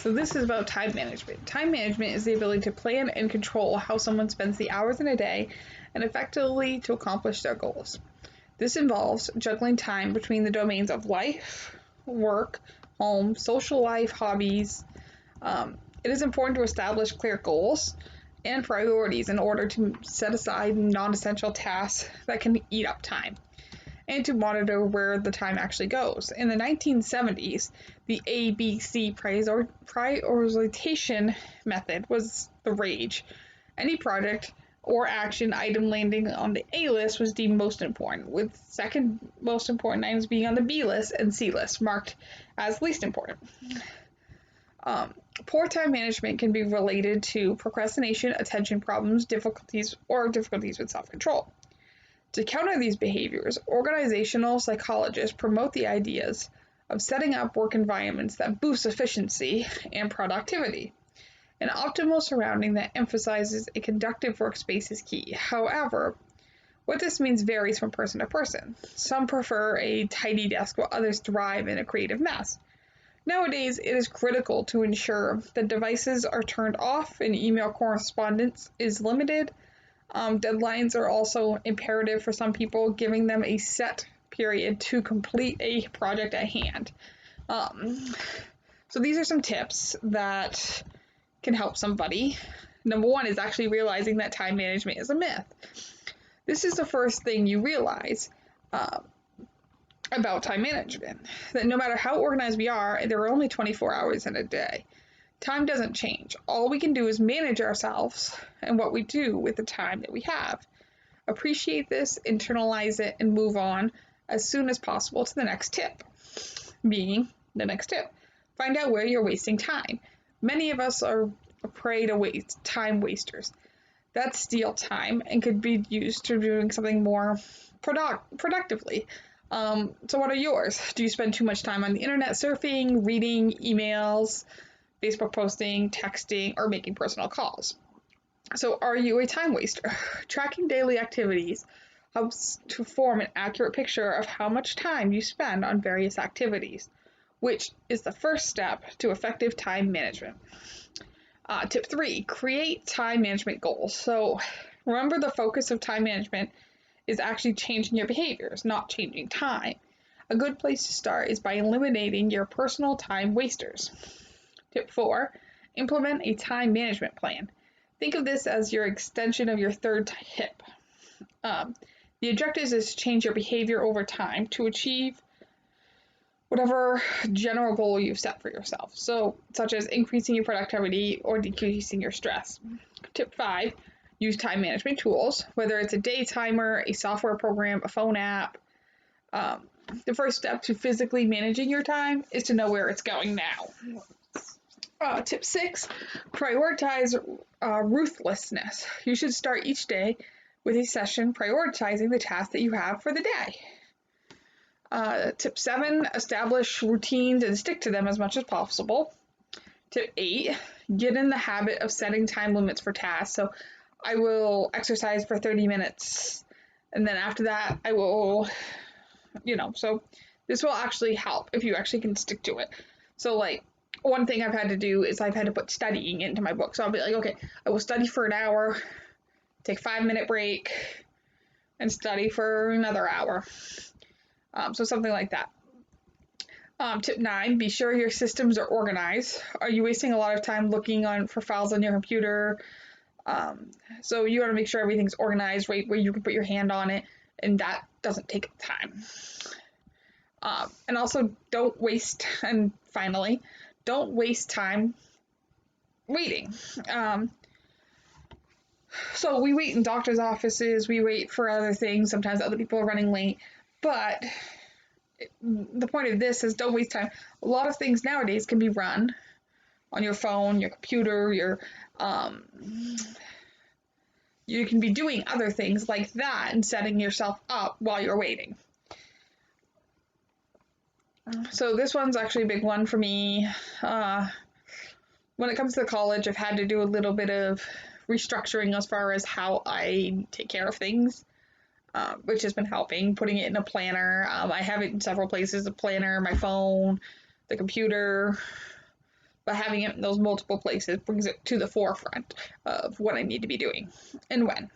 So this is about time management. Time management is the ability to plan and control how someone spends the hours in a day and effectively to accomplish their goals. This involves juggling time between the domains of life, work, home, social life, hobbies. It is important to establish clear goals and priorities in order to set aside non-essential tasks that can eat up time, and to monitor where the time actually goes. In the 1970s, the ABC prioritization method was the rage. Any project or action item landing on the A list was deemed most important, with second most important items being on the B list and C list, marked as least important. Poor time management can be related to procrastination, attention problems, difficulties with self-control. To counter these behaviors, organizational psychologists promote the ideas of setting up work environments that boost efficiency and productivity. An optimal surrounding that emphasizes a conductive workspace is key. However, what this means varies from person to person. Some prefer a tidy desk while others thrive in a creative mess. Nowadays, it is critical to ensure that devices are turned off and email correspondence is limited. Deadlines are also imperative for some people, giving them a set period to complete a project at hand. So these are some tips that can help somebody. Number one is actually realizing that time management is a myth. This is the first thing you realize about time management, that no matter how organized we are, there are only 24 hours in a day. Time doesn't change. All we can do is manage ourselves and what we do with the time that we have. Appreciate this, internalize it, and move on as soon as possible to the next tip. Find out where you're wasting time. Many of us are a prey to time wasters that steal time and could be used to doing something more productively. So what are yours? Do you spend too much time on the internet surfing, reading, emails, Facebook posting, texting, or making personal calls? So are you a time waster? Tracking daily activities helps to form an accurate picture of how much time you spend on various activities, which is the first step to effective time management. Tip 3, create time management goals. So remember, the focus of time management is actually changing your behaviors, not changing time. A good place to start is by eliminating your personal time wasters. Tip 4, implement a time management plan. Think of this as your extension of your third tip. The objective is to change your behavior over time to achieve whatever general goal you've set for yourself, so such as increasing your productivity or decreasing your stress. Tip 5, use time management tools, whether it's a day timer, a software program, a phone app. The first step to physically managing your time is to know where it's going now. Tip 6, prioritize ruthlessness. You should start each day with a session prioritizing the tasks that you have for the day. Tip 7, establish routines and stick to them as much as possible. Tip 8, get in the habit of setting time limits for tasks. So I will exercise for 30 minutes, and then after that I will, so this will actually help if you actually can stick to it. So like, one thing I've had to do is I've had to put studying into my book. So I'll be like, okay, I will study for an hour, take a 5-minute break, and study for another hour. So something like that. Tip 9, be sure your systems are organized. Are you wasting a lot of time looking for files on your computer? So you want to make sure everything's organized, right, where you can put your hand on it, and that doesn't take time. And also don't waste time waiting. So we wait in doctor's offices, we wait for other things, sometimes other people are running late, but the point of this is don't waste time. A lot of things nowadays can be run on your phone, your computer, you can be doing other things like that and setting yourself up while you're waiting. So this one's actually a big one for me. When it comes to college, I've had to do a little bit of restructuring as far as how I take care of things, which has been helping, putting it in a planner. I have it in several places, a planner, my phone, the computer. but having it in those multiple places brings it to the forefront of what I need to be doing and when.